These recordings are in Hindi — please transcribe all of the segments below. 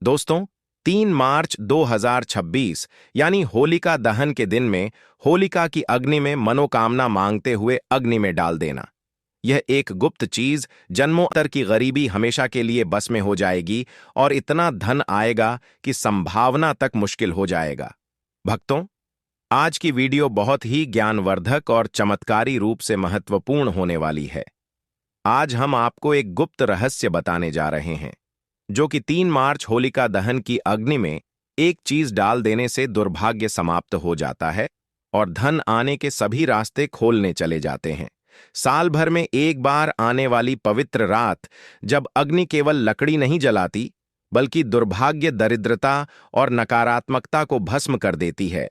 दोस्तों, 3 मार्च 2026 यानी होलिका दहन के दिन में होलिका की अग्नि में मनोकामना मांगते हुए अग्नि में डाल देना। यह एक गुप्त चीज जन्मोत्तर की गरीबी हमेशा के लिए बस में हो जाएगी और इतना धन आएगा कि संभावना तक मुश्किल हो जाएगा। भक्तों, आज की वीडियो बहुत ही ज्ञानवर्धक और चमत्कारी रूप से महत्वपूर्ण होने वाली है। आज हम आपको एक गुप्त रहस्य बताने जा रहे हैं, जो कि 3 मार्च होलिका दहन की अग्नि में एक चीज डाल देने से दुर्भाग्य समाप्त हो जाता है और धन आने के सभी रास्ते खोलने चले जाते हैं। साल भर में एक बार आने वाली पवित्र रात, जब अग्नि केवल लकड़ी नहीं जलाती बल्कि दुर्भाग्य, दरिद्रता और नकारात्मकता को भस्म कर देती है।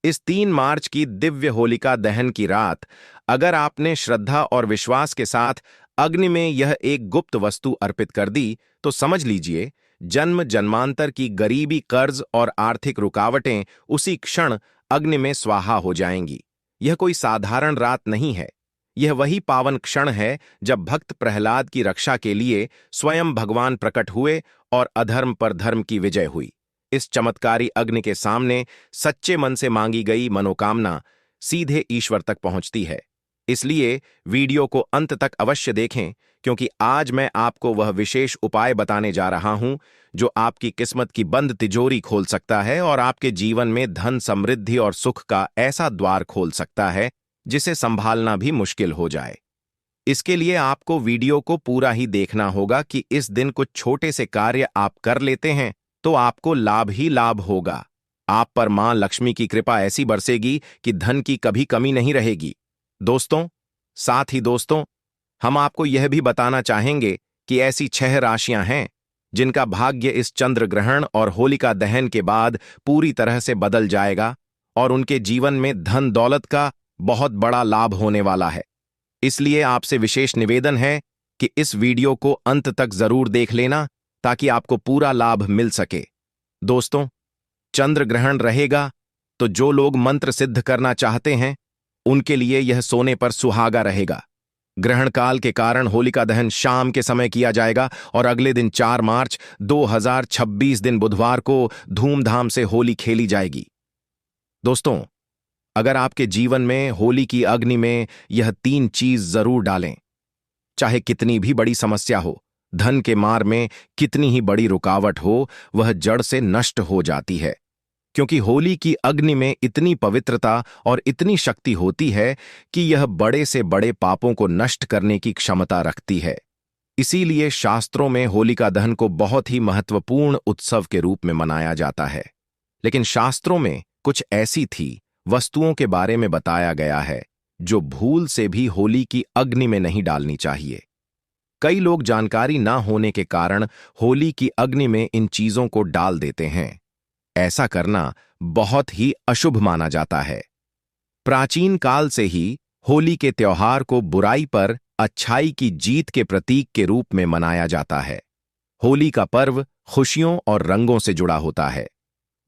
इस 3 मार्च की दिव्य होलिका दहन की रात, अगर आपने श्रद्धा और विश्वास के साथ अग्नि में यह एक गुप्त वस्तु अर्पित कर दी, तो समझ लीजिए जन्म जन्मांतर की गरीबी, कर्ज और आर्थिक रुकावटें उसी क्षण अग्नि में स्वाहा हो जाएंगी। यह कोई साधारण रात नहीं है। यह वही पावन क्षण है जब भक्त प्रहलाद की रक्षा के लिए स्वयं भगवान प्रकट हुए और अधर्म पर धर्म की विजय हुई। इस चमत्कारी अग्नि के सामने सच्चे मन से मांगी गई मनोकामना सीधे ईश्वर तक पहुंचती है। इसलिए वीडियो को अंत तक अवश्य देखें, क्योंकि आज मैं आपको वह विशेष उपाय बताने जा रहा हूं जो आपकी किस्मत की बंद तिजोरी खोल सकता है और आपके जीवन में धन, समृद्धि और सुख का ऐसा द्वार खोल सकता है जिसे संभालना भी मुश्किल हो जाए। इसके लिए आपको वीडियो को पूरा ही देखना होगा कि इस दिन कुछ छोटे से कार्य आप कर लेते हैं तो आपको लाभ ही लाभ होगा। आप पर मां लक्ष्मी की कृपा ऐसी बरसेगी कि धन की कभी कमी नहीं रहेगी। साथ ही दोस्तों, हम आपको यह भी बताना चाहेंगे कि ऐसी 6 राशियां हैं जिनका भाग्य इस चंद्र ग्रहण और होलिका दहन के बाद पूरी तरह से बदल जाएगा और उनके जीवन में धन दौलत का बहुत बड़ा लाभ होने वाला है। इसलिए आपसे विशेष निवेदन है कि इस वीडियो को अंत तक जरूर देख लेना ताकि आपको पूरा लाभ मिल सके। दोस्तों, चंद्र ग्रहण रहेगा तो जो लोग मंत्र सिद्ध करना चाहते हैं उनके लिए यह सोने पर सुहागा रहेगा। ग्रहण काल के कारण होलिका दहन शाम के समय किया जाएगा और अगले दिन 4 मार्च 2026 दिन बुधवार को धूमधाम से होली खेली जाएगी। दोस्तों, अगर आपके जीवन में होली की अग्नि में यह 3 चीज जरूर डालें। चाहे कितनी भी बड़ी समस्या हो, धन के मार्ग में कितनी ही बड़ी रुकावट हो, वह जड़ से नष्ट हो जाती है, क्योंकि होली की अग्नि में इतनी पवित्रता और इतनी शक्ति होती है कि यह बड़े से बड़े पापों को नष्ट करने की क्षमता रखती है। इसीलिए शास्त्रों में होलिका दहन को बहुत ही महत्वपूर्ण उत्सव के रूप में मनाया जाता है। लेकिन शास्त्रों में कुछ ऐसी वस्तुओं के बारे में बताया गया है जो भूल से भी होली की अग्नि में नहीं डालनी चाहिए। कई लोग जानकारी ना होने के कारण होली की अग्नि में इन चीजों को डाल देते हैं। ऐसा करना बहुत ही अशुभ माना जाता है। प्राचीन काल से ही होली के त्योहार को बुराई पर अच्छाई की जीत के प्रतीक के रूप में मनाया जाता है। होली का पर्व खुशियों और रंगों से जुड़ा होता है।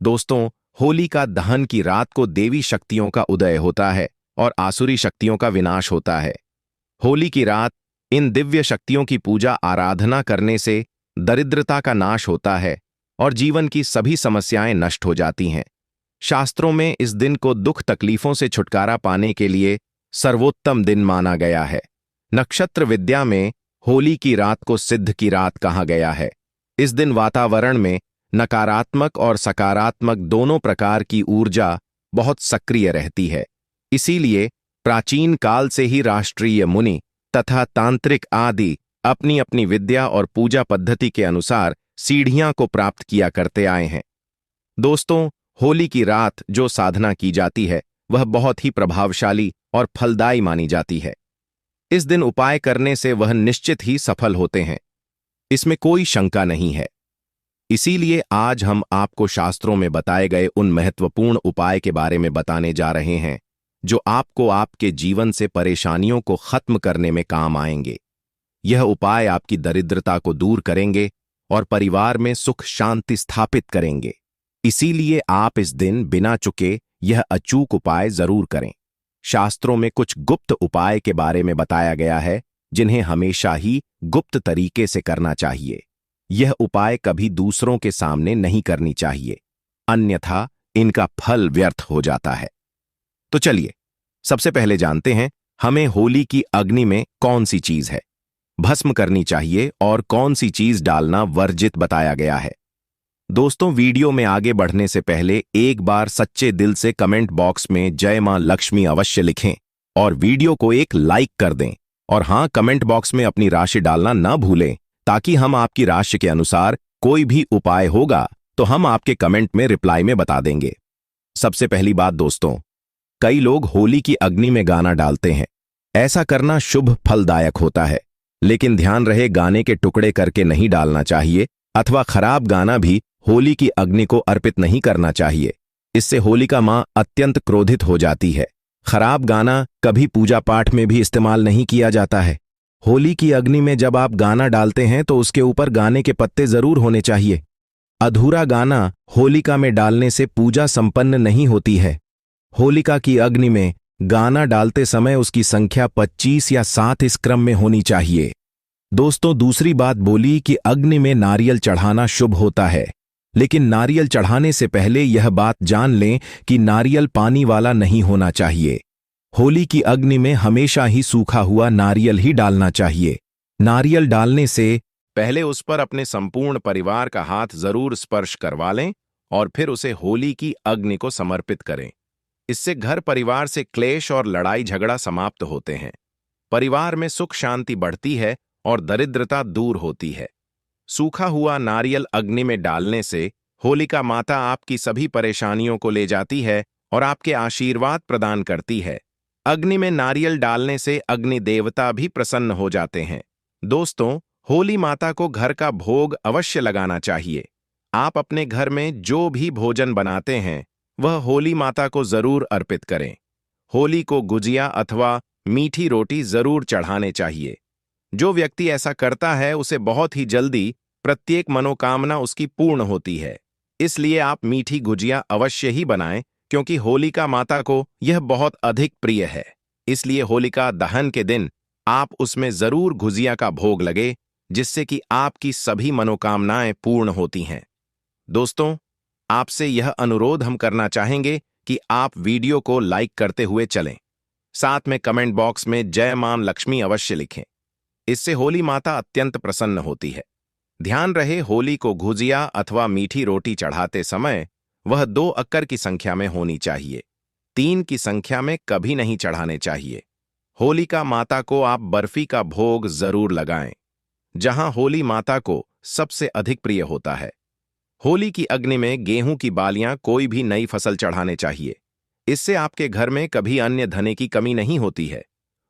दोस्तों, होलिका दहन की रात को देवी शक्तियों का उदय होता है और आसुरी शक्तियों का विनाश होता है। होली की रात इन दिव्य शक्तियों की पूजा आराधना करने से दरिद्रता का नाश होता है और जीवन की सभी समस्याएं नष्ट हो जाती हैं। शास्त्रों में इस दिन को दुख तकलीफों से छुटकारा पाने के लिए सर्वोत्तम दिन माना गया है। नक्षत्र विद्या में होली की रात को सिद्ध की रात कहा गया है। इस दिन वातावरण में नकारात्मक और सकारात्मक दोनों प्रकार की ऊर्जा बहुत सक्रिय रहती है। इसीलिए प्राचीन काल से ही राष्ट्रीय मुनि तथा तांत्रिक आदि अपनी अपनी विद्या और पूजा पद्धति के अनुसार सीढ़ियां को प्राप्त किया करते आए हैं। दोस्तों, होली की रात जो साधना की जाती है वह बहुत ही प्रभावशाली और फलदायी मानी जाती है। इस दिन उपाय करने से वह निश्चित ही सफल होते हैं, इसमें कोई शंका नहीं है। इसीलिए आज हम आपको शास्त्रों में बताए गए उन महत्वपूर्ण उपाय के बारे में बताने जा रहे हैं जो आपको आपके जीवन से परेशानियों को खत्म करने में काम आएंगे। यह उपाय आपकी दरिद्रता को दूर करेंगे और परिवार में सुख शांति स्थापित करेंगे। इसीलिए आप इस दिन बिना चुके यह अचूक उपाय जरूर करें। शास्त्रों में कुछ गुप्त उपाय के बारे में बताया गया है जिन्हें हमेशा ही गुप्त तरीके से करना चाहिए। यह उपाय कभी दूसरों के सामने नहीं करनी चाहिए, अन्यथा इनका फल व्यर्थ हो जाता है। तो चलिए सबसे पहले जानते हैं हमें होली की अग्नि में कौन सी चीज है भस्म करनी चाहिए और कौन सी चीज डालना वर्जित बताया गया है। दोस्तों, वीडियो में आगे बढ़ने से पहले एक बार सच्चे दिल से कमेंट बॉक्स में जय मां लक्ष्मी अवश्य लिखें और वीडियो को एक लाइक कर दें। और हां, कमेंट बॉक्स में अपनी राशि डालना ना भूलें, ताकि हम आपकी राशि के अनुसार कोई भी उपाय होगा तो हम आपके कमेंट में रिप्लाई में बता देंगे। सबसे पहली बात दोस्तों, कई लोग होली की अग्नि में गाना डालते हैं। ऐसा करना शुभ फलदायक होता है, लेकिन ध्यान रहे गाने के टुकड़े करके नहीं डालना चाहिए अथवा खराब गाना भी होली की अग्नि को अर्पित नहीं करना चाहिए। इससे होलिका मां अत्यंत क्रोधित हो जाती है। खराब गाना कभी पूजा पाठ में भी इस्तेमाल नहीं किया जाता है। होली की अग्नि में जब आप गाना डालते हैं तो उसके ऊपर गाने के पत्ते जरूर होने चाहिए। अधूरा गाना होलिका में डालने से पूजा संपन्न नहीं होती है। होलिका की अग्नि में गाना डालते समय उसकी संख्या 25 या 7 इस क्रम में होनी चाहिए। दोस्तों, दूसरी बात बोली कि अग्नि में नारियल चढ़ाना शुभ होता है, लेकिन नारियल चढ़ाने से पहले यह बात जान लें कि नारियल पानी वाला नहीं होना चाहिए। होली की अग्नि में हमेशा ही सूखा हुआ नारियल ही डालना चाहिए। नारियल डालने से पहले उस पर अपने संपूर्ण परिवार का हाथ जरूर स्पर्श करवा लें और फिर उसे होली की अग्नि को समर्पित करें। इससे घर परिवार से क्लेश और लड़ाई झगड़ा समाप्त होते हैं, परिवार में सुख शांति बढ़ती है और दरिद्रता दूर होती है। सूखा हुआ नारियल अग्नि में डालने से होलिका माता आपकी सभी परेशानियों को ले जाती है और आपके आशीर्वाद प्रदान करती है। अग्नि में नारियल डालने से अग्नि देवता भी प्रसन्न हो जाते हैं। दोस्तों, होली माता को घर का भोग अवश्य लगाना चाहिए। आप अपने घर में जो भी भोजन बनाते हैं वह होली माता को जरूर अर्पित करें। होली को गुजिया अथवा मीठी रोटी जरूर चढ़ाने चाहिए। जो व्यक्ति ऐसा करता है उसे बहुत ही जल्दी प्रत्येक मनोकामना उसकी पूर्ण होती है। इसलिए आप मीठी गुजिया अवश्य ही बनाएं, क्योंकि होलिका माता को यह बहुत अधिक प्रिय है। इसलिए होलिका दहन के दिन आप उसमें जरूर गुजिया का भोग लगे, जिससे कि आपकी सभी मनोकामनाएं पूर्ण होती हैं। दोस्तों, आपसे यह अनुरोध हम करना चाहेंगे कि आप वीडियो को लाइक करते हुए चलें, साथ में कमेंट बॉक्स में जय मां लक्ष्मी अवश्य लिखें। इससे होली माता अत्यंत प्रसन्न होती है। ध्यान रहे, होली को गुजिया अथवा मीठी रोटी चढ़ाते समय वह 2 अक्कर की संख्या में होनी चाहिए, 3 की संख्या में कभी नहीं चढ़ाने चाहिए। होलिका माता को आप बर्फी का भोग जरूर लगाएं, जहां होली माता को सबसे अधिक प्रिय होता है। होली की अग्नि में गेहूं की बालियां कोई भी नई फसल चढ़ाने चाहिए। इससे आपके घर में कभी अन्य धने की कमी नहीं होती है।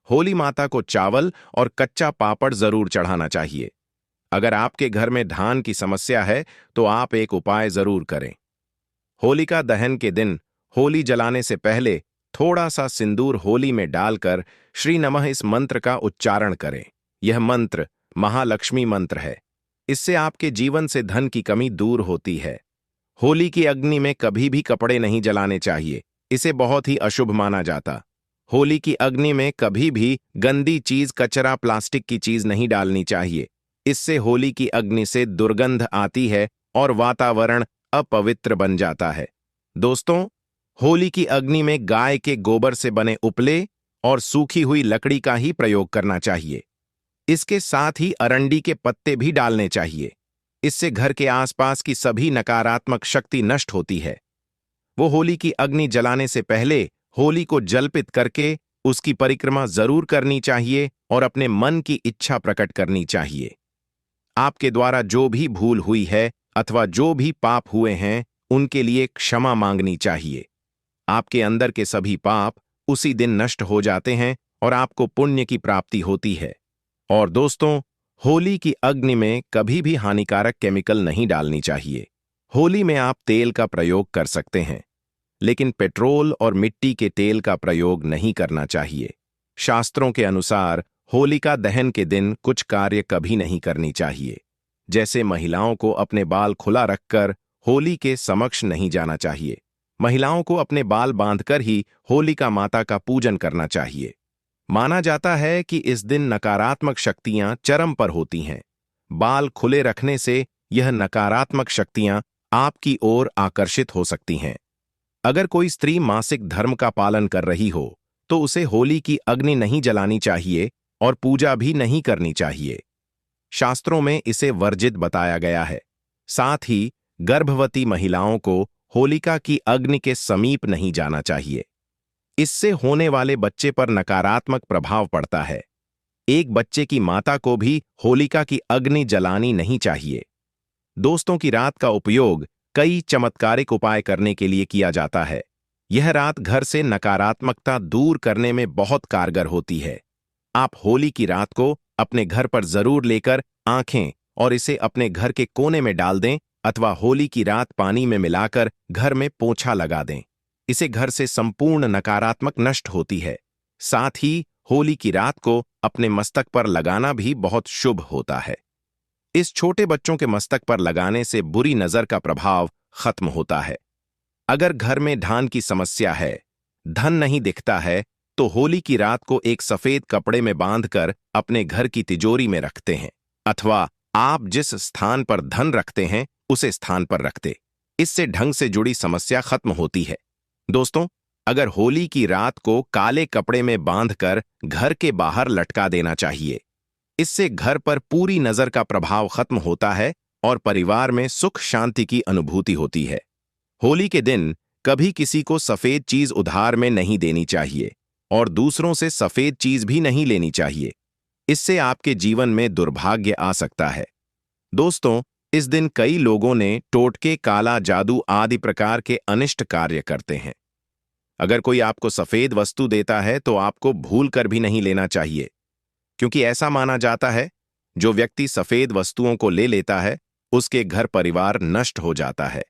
होली माता को चावल और कच्चा पापड़ जरूर चढ़ाना चाहिए। अगर आपके घर में धान की समस्या है तो आप एक उपाय जरूर करें। होलिका दहन के दिन होली जलाने से पहले थोड़ा सा सिंदूर होली में डालकर श्री नमः इस मंत्र का उच्चारण करें। यह मंत्र महालक्ष्मी मंत्र है। इससे आपके जीवन से धन की कमी दूर होती है। होली की अग्नि में कभी भी कपड़े नहीं जलाने चाहिए, इसे बहुत ही अशुभ माना जाता। होली की अग्नि में कभी भी गंदी चीज, कचरा, प्लास्टिक की चीज नहीं डालनी चाहिए। इससे होली की अग्नि से दुर्गंध आती है और वातावरण अपवित्र बन जाता है। दोस्तों, होली की अग्नि में गाय के गोबर से बने उपले और सूखी हुई लकड़ी का ही प्रयोग करना चाहिए। इसके साथ ही अरंडी के पत्ते भी डालने चाहिए। इससे घर के आसपास की सभी नकारात्मक शक्ति नष्ट होती है। वो होली की अग्नि जलाने से पहले होली को जलपित करके उसकी परिक्रमा जरूर करनी चाहिए और अपने मन की इच्छा प्रकट करनी चाहिए। आपके द्वारा जो भी भूल हुई है अथवा जो भी पाप हुए हैं उनके लिए क्षमा मांगनी चाहिए। आपके अंदर के सभी पाप उसी दिन नष्ट हो जाते हैं और आपको पुण्य की प्राप्ति होती है। और दोस्तों, होली की अग्नि में कभी भी हानिकारक केमिकल नहीं डालनी चाहिए। होली में आप तेल का प्रयोग कर सकते हैं, लेकिन पेट्रोल और मिट्टी के तेल का प्रयोग नहीं करना चाहिए। शास्त्रों के अनुसार होलिका दहन के दिन कुछ कार्य कभी नहीं करनी चाहिए, जैसे महिलाओं को अपने बाल खुला रखकर होली के समक्ष नहीं जाना चाहिए। महिलाओं को अपने बाल बांधकर ही होलिका माता का पूजन करना चाहिए। माना जाता है कि इस दिन नकारात्मक शक्तियां चरम पर होती हैं। बाल खुले रखने से यह नकारात्मक शक्तियां आपकी ओर आकर्षित हो सकती हैं। अगर कोई स्त्री मासिक धर्म का पालन कर रही हो तो उसे होली की अग्नि नहीं जलानी चाहिए और पूजा भी नहीं करनी चाहिए। शास्त्रों में इसे वर्जित बताया गया है। साथ ही गर्भवती महिलाओं को होलिका की अग्नि के समीप नहीं जाना चाहिए। इससे होने वाले बच्चे पर नकारात्मक प्रभाव पड़ता है। एक बच्चे की माता को भी होलिका की अग्नि जलानी नहीं चाहिए। दोस्तों की रात का उपयोग कई चमत्कारिक उपाय करने के लिए किया जाता है। यह रात घर से नकारात्मकता दूर करने में बहुत कारगर होती है। आप होली की रात को अपने घर पर जरूर लेकर आंखें और इसे अपने घर के कोने में डाल दें अथवा होली की रात पानी में मिलाकर घर में पोंछा लगा दें। इसे घर से संपूर्ण नकारात्मक नष्ट होती है। साथ ही होली की रात को अपने मस्तक पर लगाना भी बहुत शुभ होता है। इस छोटे बच्चों के मस्तक पर लगाने से बुरी नजर का प्रभाव खत्म होता है। अगर घर में धान की समस्या है, धन नहीं दिखता है, तो होली की रात को एक सफेद कपड़े में बांधकर अपने घर की तिजोरी में रखते हैं अथवा आप जिस स्थान पर धन रखते हैं उसे स्थान पर रखते। इससे ढंग से जुड़ी समस्या खत्म होती है। दोस्तों, अगर होली की रात को काले कपड़े में बांधकर घर के बाहर लटका देना चाहिए। इससे घर पर पूरी नजर का प्रभाव खत्म होता है और परिवार में सुख शांति की अनुभूति होती है। होली के दिन कभी किसी को सफेद चीज उधार में नहीं देनी चाहिए और दूसरों से सफेद चीज भी नहीं लेनी चाहिए। इससे आपके जीवन में दुर्भाग्य आ सकता है। दोस्तों, इस दिन कई लोगों ने टोटके, काला जादू आदि प्रकार के अनिष्ट कार्य करते हैं। अगर कोई आपको सफेद वस्तु देता है तो आपको भूल कर भी नहीं लेना चाहिए, क्योंकि ऐसा माना जाता है जो व्यक्ति सफेद वस्तुओं को ले लेता है उसके घर परिवार नष्ट हो जाता है,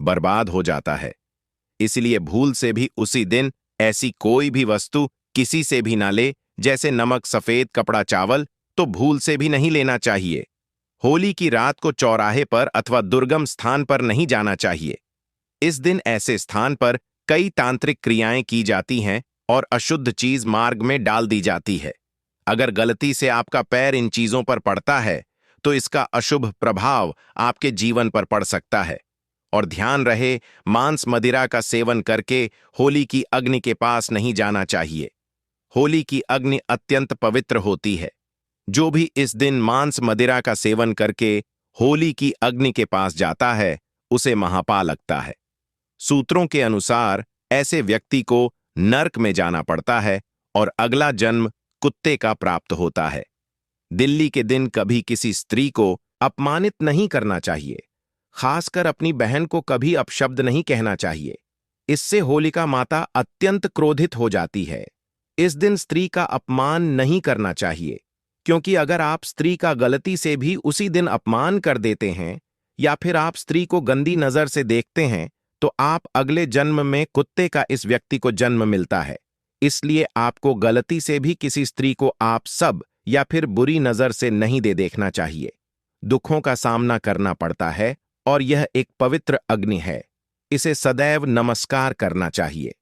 बर्बाद हो जाता है। इसलिए भूल से भी उसी दिन ऐसी कोई भी वस्तु किसी से भी ना ले, जैसे नमक, सफेद कपड़ा, चावल, तो भूल से भी नहीं लेना चाहिए। होली की रात को चौराहे पर अथवा दुर्गम स्थान पर नहीं जाना चाहिए। इस दिन ऐसे स्थान पर कई तांत्रिक क्रियाएं की जाती हैं और अशुद्ध चीज मार्ग में डाल दी जाती है। अगर गलती से आपका पैर इन चीजों पर पड़ता है तो इसका अशुभ प्रभाव आपके जीवन पर पड़ सकता है। और ध्यान रहे, मांस मदिरा का सेवन करके होली की अग्नि के पास नहीं जाना चाहिए। होली की अग्नि अत्यंत पवित्र होती है। जो भी इस दिन मांस मदिरा का सेवन करके होली की अग्नि के पास जाता है उसे महापा लगता है। सूत्रों के अनुसार ऐसे व्यक्ति को नर्क में जाना पड़ता है और अगला जन्म कुत्ते का प्राप्त होता है। दिल्ली के दिन कभी किसी स्त्री को अपमानित नहीं करना चाहिए। खासकर अपनी बहन को कभी अपशब्द नहीं कहना चाहिए। इससे होलिका माता अत्यंत क्रोधित हो जाती है। इस दिन स्त्री का अपमान नहीं करना चाहिए, क्योंकि अगर आप स्त्री का गलती से भी उसी दिन अपमान कर देते हैं या फिर आप स्त्री को गंदी नजर से देखते हैं तो आप अगले जन्म में कुत्ते का इस व्यक्ति को जन्म मिलता है। इसलिए आपको गलती से भी किसी स्त्री को आप सब या फिर बुरी नजर से नहीं देखना चाहिए। दुखों का सामना करना पड़ता है और यह एक पवित्र अग्नि है। इसे सदैव नमस्कार करना चाहिए।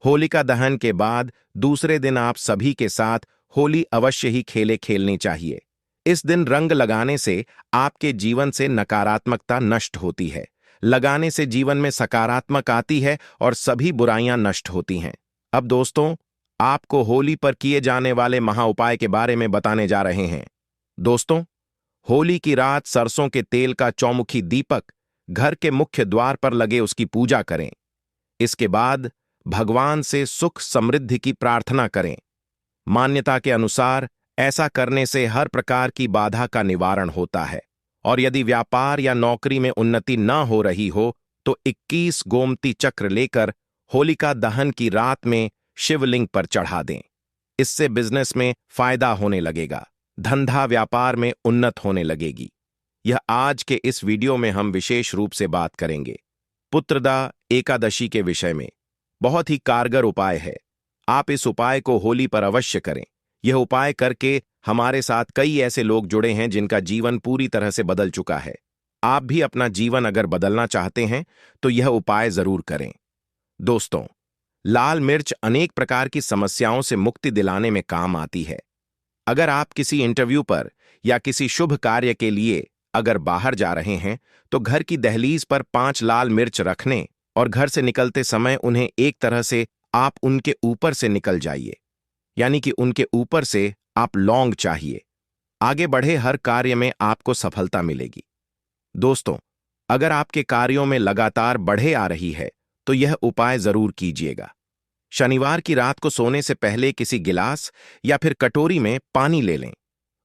होलिका दहन के बाद दूसरे दिन आप सभी के साथ होली अवश्य ही खेलनी चाहिए। इस दिन रंग लगाने से आपके जीवन से नकारात्मकता नष्ट होती है। लगाने से जीवन में सकारात्मक आती है और सभी बुराइयां नष्ट होती हैं। अब दोस्तों, आपको होली पर किए जाने वाले महा उपाय के बारे में बताने जा रहे हैं। दोस्तों, होली की रात सरसों के तेल का चौमुखी दीपक घर के मुख्य द्वार पर लगे उसकी पूजा करें। इसके बाद भगवान से सुख समृद्धि की प्रार्थना करें। मान्यता के अनुसार ऐसा करने से हर प्रकार की बाधा का निवारण होता है और यदि व्यापार या नौकरी में उन्नति न हो रही हो तो 21 गोमती चक्र लेकर होलिका दहन की रात में शिवलिंग पर चढ़ा दें। इससे बिजनेस में फायदा होने लगेगा, धंधा व्यापार में उन्नत होने लगेगी। यह आज के इस वीडियो में हम विशेष रूप से बात करेंगे पुत्रदा एकादशी के विषय में। बहुत ही कारगर उपाय है। आप इस उपाय को होली पर अवश्य करें। यह उपाय करके हमारे साथ कई ऐसे लोग जुड़े हैं जिनका जीवन पूरी तरह से बदल चुका है। आप भी अपना जीवन अगर बदलना चाहते हैं तो यह उपाय जरूर करें। दोस्तों, लाल मिर्च अनेक प्रकार की समस्याओं से मुक्ति दिलाने में काम आती है। अगर आप किसी इंटरव्यू पर या किसी शुभ कार्य के लिए अगर बाहर जा रहे हैं तो घर की दहलीज पर 5 लाल मिर्च रखने और घर से निकलते समय उन्हें एक तरह से आप उनके ऊपर से निकल जाइए, यानी कि उनके ऊपर से आप लौंग चाहिए। आगे बढ़े हर कार्य में आपको सफलता मिलेगी। दोस्तों, अगर आपके कार्यों में लगातार बढ़े आ रही है तो यह उपाय जरूर कीजिएगा। शनिवार की रात को सोने से पहले किसी गिलास या फिर कटोरी में पानी ले लें।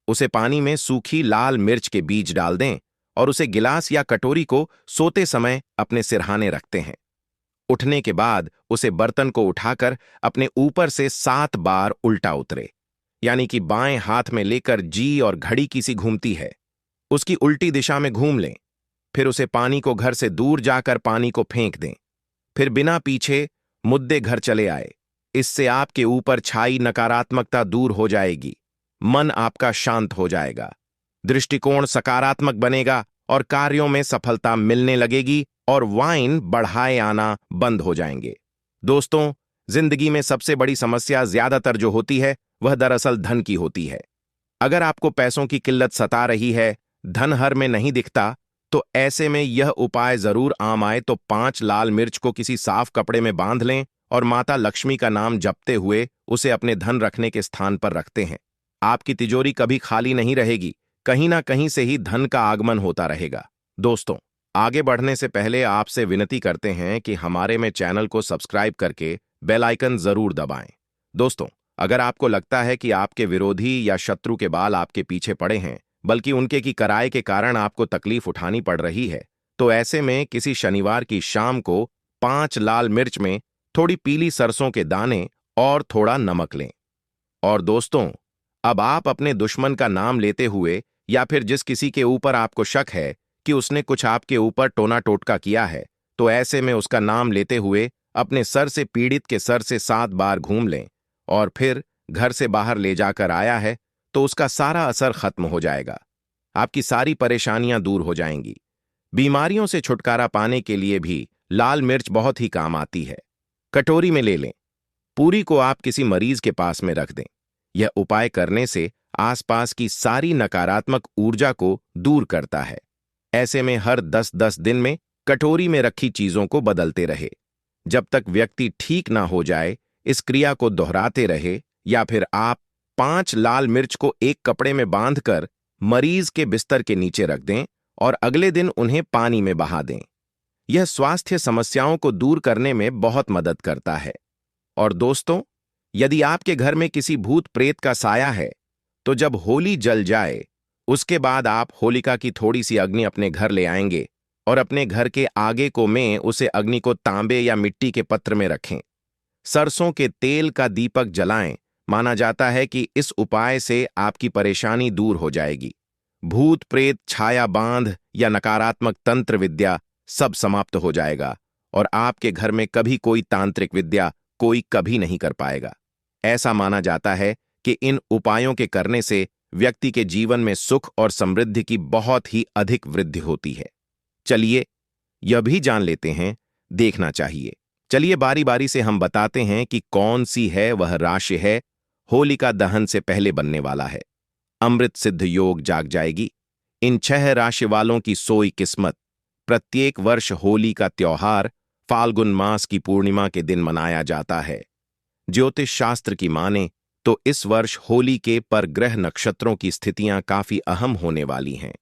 उसे पानी में सूखी लाल मिर्च के बीज डाल दें और उसे गिलास या कटोरी को सोते समय अपने सिरहाने रखते हैं। उठने के बाद उसे बर्तन को उठाकर अपने ऊपर से 7 बार उल्टा उतरे, यानी कि बाएं हाथ में लेकर जी और घड़ी की सी घूमती है उसकी उल्टी दिशा में घूम लें। फिर उसे पानी को घर से दूर जाकर पानी को फेंक दें। फिर बिना पीछे मुद्दे घर चले आए। इससे आपके ऊपर छाई नकारात्मकता दूर हो जाएगी, मन आपका शांत हो जाएगा, दृष्टिकोण सकारात्मक बनेगा और कार्यों में सफलता मिलने लगेगी और वाइन बढ़ाए आना बंद हो जाएंगे। दोस्तों, जिंदगी में सबसे बड़ी समस्या ज्यादातर जो होती है वह दरअसल धन की होती है। अगर आपको पैसों की किल्लत सता रही है, धन हर में नहीं दिखता, तो ऐसे में यह उपाय जरूर आम आए। तो 5 लाल मिर्च को किसी साफ कपड़े में बांध लें और माता लक्ष्मी का नाम जपते हुए उसे अपने धन रखने के स्थान पर रखते हैं। आपकी तिजोरी कभी खाली नहीं रहेगी, कहीं ना कहीं से ही धन का आगमन होता रहेगा। दोस्तों, आगे बढ़ने से पहले आपसे विनती करते हैं कि हमारे में चैनल को सब्सक्राइब करके बेल आइकन जरूर दबाएं। दोस्तों, अगर आपको लगता है कि आपके विरोधी या शत्रु के बाल आपके पीछे पड़े हैं, बल्कि उनके की कराए के कारण आपको तकलीफ उठानी पड़ रही है, तो ऐसे में किसी शनिवार की शाम को 5 लाल मिर्च में थोड़ी पीली सरसों के दाने और थोड़ा नमक लें। और दोस्तों, अब आप अपने दुश्मन का नाम लेते हुए या फिर जिस किसी के ऊपर आपको शक है कि उसने कुछ आपके ऊपर टोना टोटका किया है, तो ऐसे में उसका नाम लेते हुए अपने सर से पीड़ित के सर से 7 बार घूम लें और फिर घर से बाहर ले जाकर आया है तो उसका सारा असर खत्म हो जाएगा। आपकी सारी परेशानियां दूर हो जाएंगी। बीमारियों से छुटकारा पाने के लिए भी लाल मिर्च बहुत ही काम आती है। कटोरी में ले लें, पूरी को आप किसी मरीज के पास में रख दें। यह उपाय करने से आसपास की सारी नकारात्मक ऊर्जा को दूर करता है। ऐसे में हर 10-10 दिन में कटोरी में रखी चीजों को बदलते रहे। जब तक व्यक्ति ठीक ना हो जाए, इस क्रिया को दोहराते रहे, या फिर आप 5 लाल मिर्च को एक कपड़े में बांधकर मरीज के बिस्तर के नीचे रख दें और अगले दिन उन्हें पानी में बहा दें। यह स्वास्थ्य समस्याओं को दूर करने में बहुत मदद करता है। और दोस्तों, यदि आपके घर में किसी भूत प्रेत का साया है, तो जब होली जल जाए उसके बाद आप होलिका की थोड़ी सी अग्नि अपने घर ले आएंगे और अपने घर के आगे को में उसे अग्नि को तांबे या मिट्टी के पत्र में रखें। सरसों के तेल का दीपक जलाएं। माना जाता है कि इस उपाय से आपकी परेशानी दूर हो जाएगी। भूत प्रेत, छाया बांध या नकारात्मक तंत्र विद्या सब समाप्त हो जाएगा और आपके घर में कभी कोई तांत्रिक विद्या कोई कभी नहीं कर पाएगा। ऐसा माना जाता है कि इन उपायों के करने से व्यक्ति के जीवन में सुख और समृद्धि की बहुत ही अधिक वृद्धि होती है। चलिए यह भी जान लेते हैं, देखना चाहिए। चलिए बारी बारी से हम बताते हैं कि कौन सी है वह राशि है होलिका दहन से पहले बनने वाला है। अमृत सिद्ध योग जाग जाएगी। इन 6 राशि वालों की सोई किस्मत। प्रत्येक वर्ष होली का त्योहार फाल्गुन मास की पूर्णिमा के दिन मनाया जाता है। ज्योतिष शास्त्र की माने तो इस वर्ष होली के पर ग्रह नक्षत्रों की स्थितियां काफी अहम होने वाली हैं।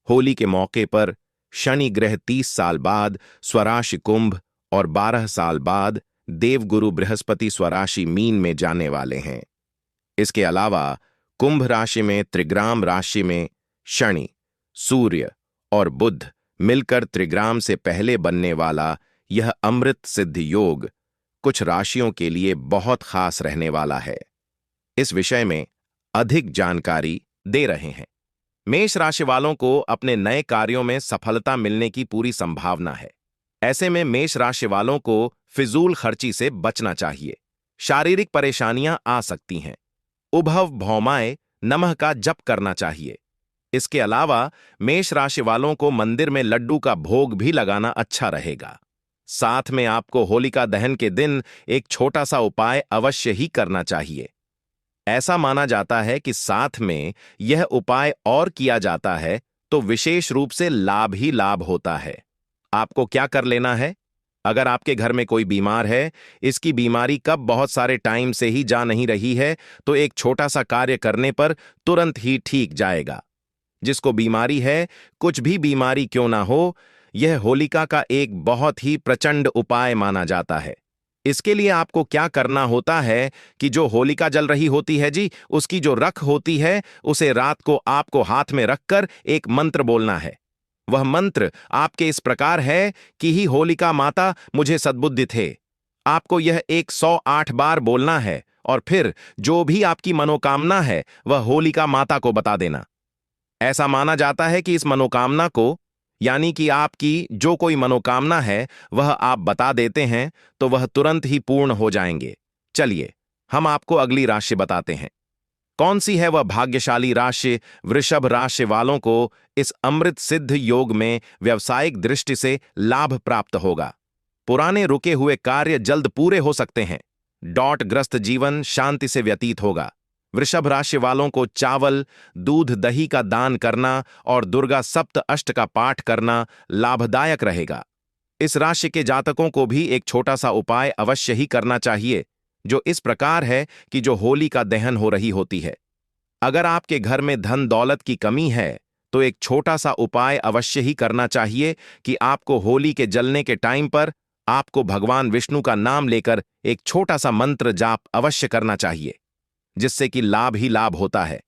होली के मौके पर शनि ग्रह 30 साल बाद स्वराशि कुंभ और 12 साल बाद देवगुरु बृहस्पति स्वराशि मीन में जाने वाले हैं। इसके अलावा कुंभ राशि में त्रिग्राम राशि में शनि, सूर्य और बुध मिलकर त्रिग्राम से पहले बनने वाला यह अमृत सिद्ध योग कुछ राशियों के लिए बहुत खास रहने वाला है। इस विषय में अधिक जानकारी दे रहे हैं। मेष राशि वालों को अपने नए कार्यों में सफलता मिलने की पूरी संभावना है। ऐसे में मेष राशि वालों को फिजूल खर्ची से बचना चाहिए। शारीरिक परेशानियां आ सकती हैं। उभव भौमाए नमः का जप करना चाहिए। इसके अलावा मेष राशि वालों को मंदिर में लड्डू का भोग भी लगाना अच्छा रहेगा। साथ में आपको होलिका दहन के दिन एक छोटा सा उपाय अवश्य ही करना चाहिए। ऐसा माना जाता है कि साथ में यह उपाय और किया जाता है तो विशेष रूप से लाभ ही लाभ होता है। आपको क्या कर लेना है? अगर आपके घर में कोई बीमार है, इसकी बीमारी कब बहुत सारे टाइम से ही जा नहीं रही है, तो एक छोटा सा कार्य करने पर तुरंत ही ठीक जाएगा। जिसको बीमारी है, कुछ भी बीमारी क्यों ना हो, यह होलिका का एक बहुत ही प्रचंड उपाय माना जाता है। इसके लिए आपको क्या करना होता है कि जो होलिका जल रही होती है जी, उसकी जो रख होती है, उसे रात को आपको हाथ में रखकर एक मंत्र बोलना है। वह मंत्र आपके इस प्रकार है कि ही होलिका माता मुझे सद्बुद्धि थे। आपको यह 108 बार बोलना है और फिर जो भी आपकी मनोकामना है वह होलिका माता को बता देना। ऐसा माना जाता है कि इस मनोकामना को, यानी कि आपकी जो कोई मनोकामना है वह आप बता देते हैं तो वह तुरंत ही पूर्ण हो जाएंगे। चलिए हम आपको अगली राशि बताते हैं। कौन सी है वह भाग्यशाली राशि? वृषभ राशि वालों को इस अमृत सिद्ध योग में व्यावसायिक दृष्टि से लाभ प्राप्त होगा। पुराने रुके हुए कार्य जल्द पूरे हो सकते हैं। ग्रस्त जीवन शांति से व्यतीत होगा। वृषभ राशि वालों को चावल, दूध, दही का दान करना और दुर्गा सप्त अष्ट का पाठ करना लाभदायक रहेगा। इस राशि के जातकों को भी एक छोटा सा उपाय अवश्य ही करना चाहिए, जो इस प्रकार है कि जो होली का दहन हो रही होती है। अगर आपके घर में धन दौलत की कमी है तो एक छोटा सा उपाय अवश्य ही करना चाहिए कि आपको होली के जलने के टाइम पर आपको भगवान विष्णु का नाम लेकर एक छोटा सा मंत्र जाप अवश्य करना चाहिए, जिससे कि लाभ ही लाभ होता है।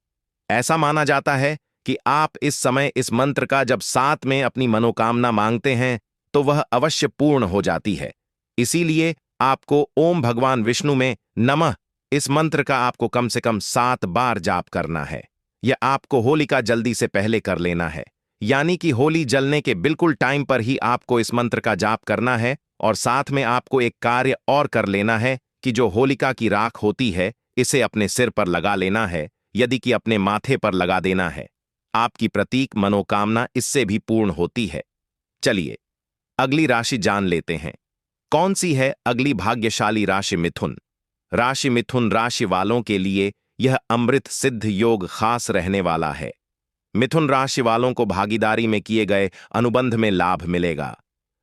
ऐसा माना जाता है कि आप इस समय इस मंत्र का जब साथ में अपनी मनोकामना मांगते हैं तो वह अवश्य पूर्ण हो जाती है। इसीलिए आपको ओम भगवान विष्णु में नमः इस मंत्र का आपको कम से कम 7 बार जाप करना है। यह आपको होलिका जल्दी से पहले कर लेना है, यानी कि होली जलने के बिल्कुल टाइम पर ही आपको इस मंत्र का जाप करना है। और साथ में आपको एक कार्य और कर लेना है कि जो होलिका की राख होती है, इसे अपने सिर पर लगा लेना है, यदि कि अपने माथे पर लगा देना है। आपकी प्रतीक मनोकामना इससे भी पूर्ण होती है। चलिए अगली राशि जान लेते हैं। कौन सी है अगली भाग्यशाली राशि? मिथुन राशि। मिथुन राशि वालों के लिए यह अमृत सिद्ध योग खास रहने वाला है। मिथुन राशि वालों को भागीदारी में किए गए अनुबंध में लाभ मिलेगा।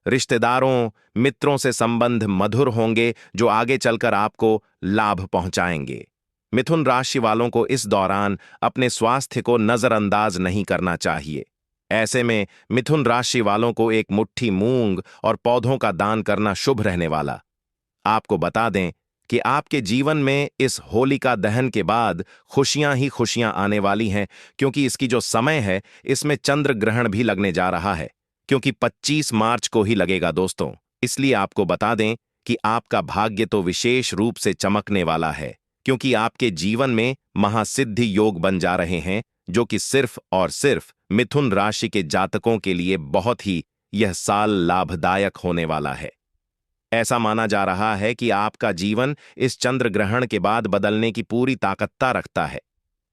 रिश्तेदारों, मित्रों से संबंध मधुर होंगे, जो आगे चलकर आपको लाभ पहुंचाएंगे। मिथुन राशि वालों को इस दौरान अपने स्वास्थ्य को नजरअंदाज नहीं करना चाहिए। ऐसे में मिथुन राशि वालों को एक मुट्ठी मूंग और पौधों का दान करना शुभ रहने वाला। आपको बता दें कि आपके जीवन में इस होलिका दहन के बाद खुशियां ही खुशियां आने वाली हैं, क्योंकि इसकी जो समय है इसमें चंद्र ग्रहण भी लगने जा रहा है, क्योंकि 25 मार्च को ही लगेगा दोस्तों। इसलिए आपको बता दें कि आपका भाग्य तो विशेष रूप से चमकने वाला है, क्योंकि आपके जीवन में महासिद्धि योग बन जा रहे हैं, जो कि सिर्फ और सिर्फ मिथुन राशि के जातकों के लिए बहुत ही यह साल लाभदायक होने वाला है। ऐसा माना जा रहा है कि आपका जीवन इस चंद्र ग्रहण के बाद बदलने की पूरी ताकतता रखता है।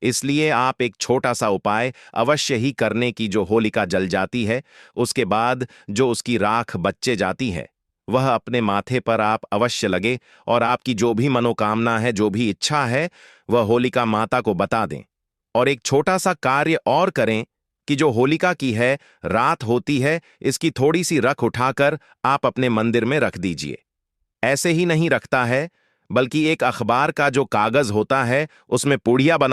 इसलिए आप एक छोटा सा उपाय अवश्य ही करने की, जो होलिका जल जाती है उसके बाद जो उसकी राख बच्चे जाती है, वह अपने माथे पर आप अवश्य लगे और आपकी जो भी मनोकामना है, जो भी इच्छा है, वह होलिका माता को बता दें। और एक छोटा सा कार्य और करें कि जो होलिका की है रात होती है, इसकी थोड़ी सी रख उठाकर आप अपने मंदिर में रख दीजिए। ऐसे ही नहीं रखता है, बल्कि एक अखबार का जो कागज होता है उसमें पुड़िया बना